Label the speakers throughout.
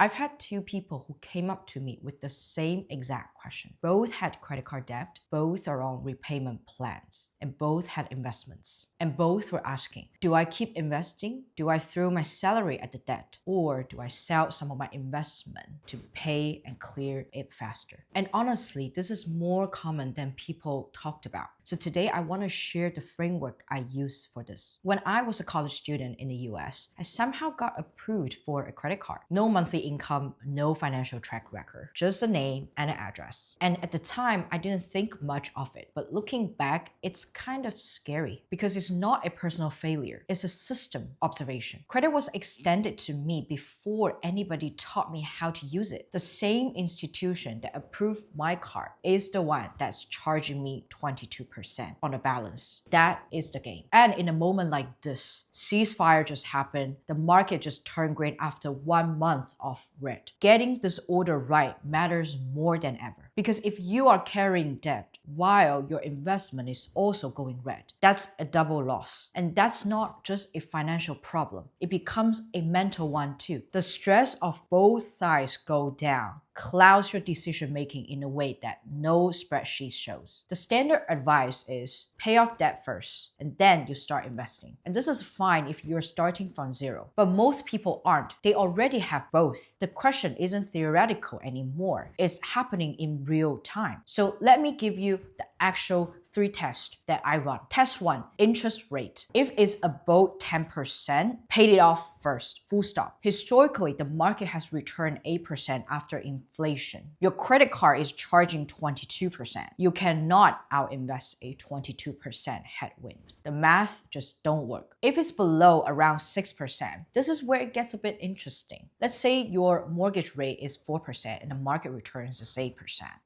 Speaker 1: I've had two people who came up to me with the same exact question. Both had credit card debt, both are on repayment plans, and both had investments. And both were asking, do I keep investing? Do I throw my salary at the debt? Or do I sell some of my investment to pay and clear it faster? And honestly, this is more common than people talked about. So today I want to share the framework I use for this. When I was a college student in the US, I somehow got approved for a credit card. No monthly income, no financial track record, just a name and an address. And at the time, I didn't think much of it. But looking back, it's kind of scary because it's not a personal failure. It's a system observation. Credit was extended to me before anybody taught me how to use it. The same institution that approved my card is the one that's charging me 22% on the balance. That is the game. And in a moment like this, ceasefire just happened, the market just turned green after 1 month of red. Getting this order right matters more than ever. Because if you are carrying debt while your investment is also going red, that's a double loss. And that's not just a financial problem. It becomes a mental one too. The stress of both sides go down, clouds your decision making in a way that no spreadsheet shows. The standard advice is pay off debt first and then you start investing. And this is fine if you're starting from zero. But most people aren't. They already have both. The question isn't theoretical anymore. It's happening in real time. So let me give you the actual 3 tests that I run. Test 1, interest rate. If it's above 10%, pay it off first, full stop. Historically, the market has returned 8% after inflation. Your credit card is charging 22%. You cannot outinvest a 22% headwind. The math just don't work. If it's below around 6%, this is where it gets a bit interesting. Let's say your mortgage rate is 4% and the market returns is 8%.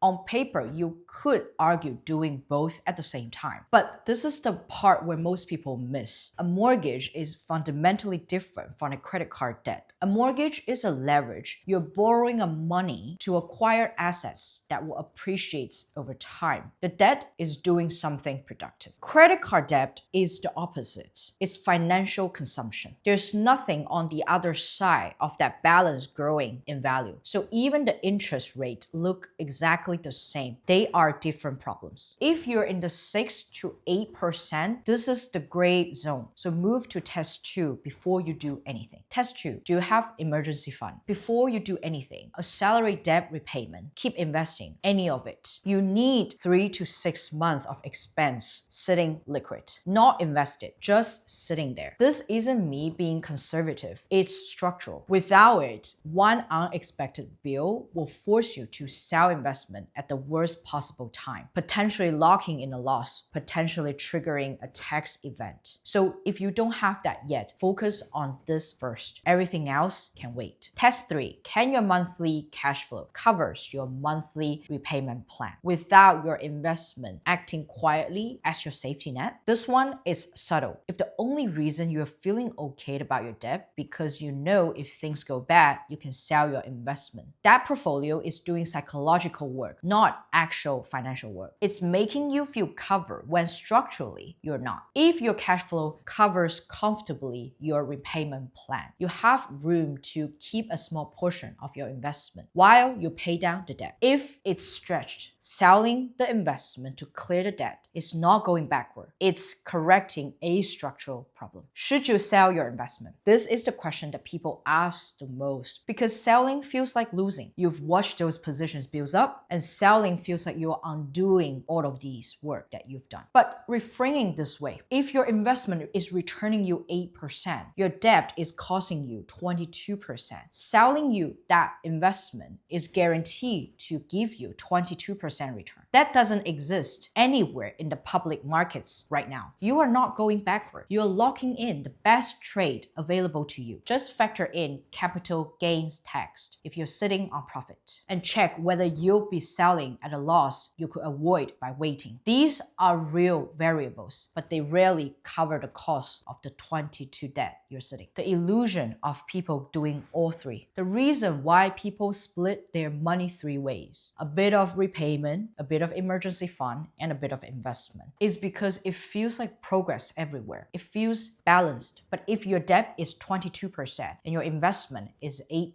Speaker 1: On paper, you could argue doing both at the same time. But this is the part where most people miss. A mortgage is fundamentally different from a credit card debt. A mortgage is a leverage. You're borrowing money to acquire assets that will appreciate over time. The debt is doing something productive. Credit card debt is the opposite. It's financial consumption. There's nothing on the other side of that balance growing in value. So even the interest rate look exactly the same. They are different problems. If you're in the 6 to 8%, this is the gray zone. So move to test 2 before you do anything. Test 2, do you have emergency fund? Before you do anything, a salary debt repayment, keep investing, any of it. You need 3 to 6 months of expense sitting liquid, not invested, just sitting there. This isn't me being conservative, it's structural. Without it, one unexpected bill will force you to sell investment at the worst possible time, potentially locking in a loss, potentially triggering a tax event. So if you don't have that yet, focus on this first. Everything else can wait. Test 3, can your monthly cash flow covers your monthly repayment plan without your investment acting quietly as your safety net? This one is subtle. If the only reason you're feeling okay about your debt because you know if things go bad, you can sell your investment. That portfolio is doing psychological work, not actual financial work. It's making you feel covered when structurally you're not. If your cash flow covers comfortably your repayment plan, you have room to keep a small portion of your investment while you pay down the debt. If it's stretched, selling the investment to clear the debt is not going backward. It's correcting a structural problem. Should you sell your investment? This is the question that people ask the most because selling feels like losing. You've watched those positions build up and selling feels like you're undoing all of these work that you've done. But reframing this way, if your investment is returning you 8%, your debt is costing you 22%. Selling you that investment is guaranteed to give you 22% return. That doesn't exist anywhere in the public markets right now. You are not going backward. You're locking in the best trade available to you. Just factor in capital gains tax if you're sitting on profit and check whether you'll be selling at a loss you could avoid by waiting. These are real variables, but they rarely cover the cost of the 22 debt you're sitting. The illusion of people doing all 3. The reason why people split their money 3 ways: a bit of repayment, a bit bit of emergency fund and a bit of investment is because it feels like progress everywhere. It feels balanced. But if your debt is 22% and your investment is 8%,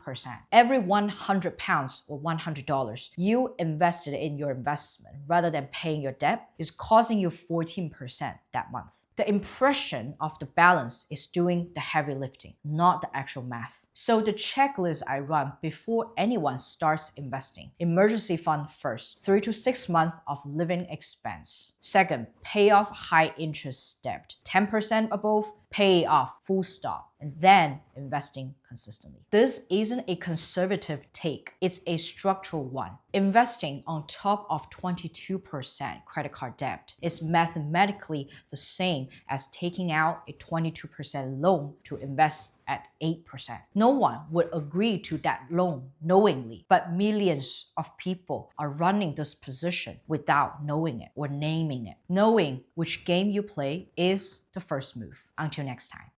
Speaker 1: every 100 pounds or $100 you invested in your investment rather than paying your debt is causing you 14% that month. The impression of the balance is doing the heavy lifting, not the actual math. So the checklist I run before anyone starts investing: emergency fund first, 3 to 6 months of living expense. Second, pay off high interest debt, 10% above, pay off, full stop, and then investing consistently. This isn't a conservative take, it's a structural one. Investing on top of 22% credit card debt is mathematically the same as taking out a 22% loan to invest at 8%. No one would agree to that loan knowingly, but millions of people are running this position without knowing it or naming it. Knowing which game you play is the first move. Until next time.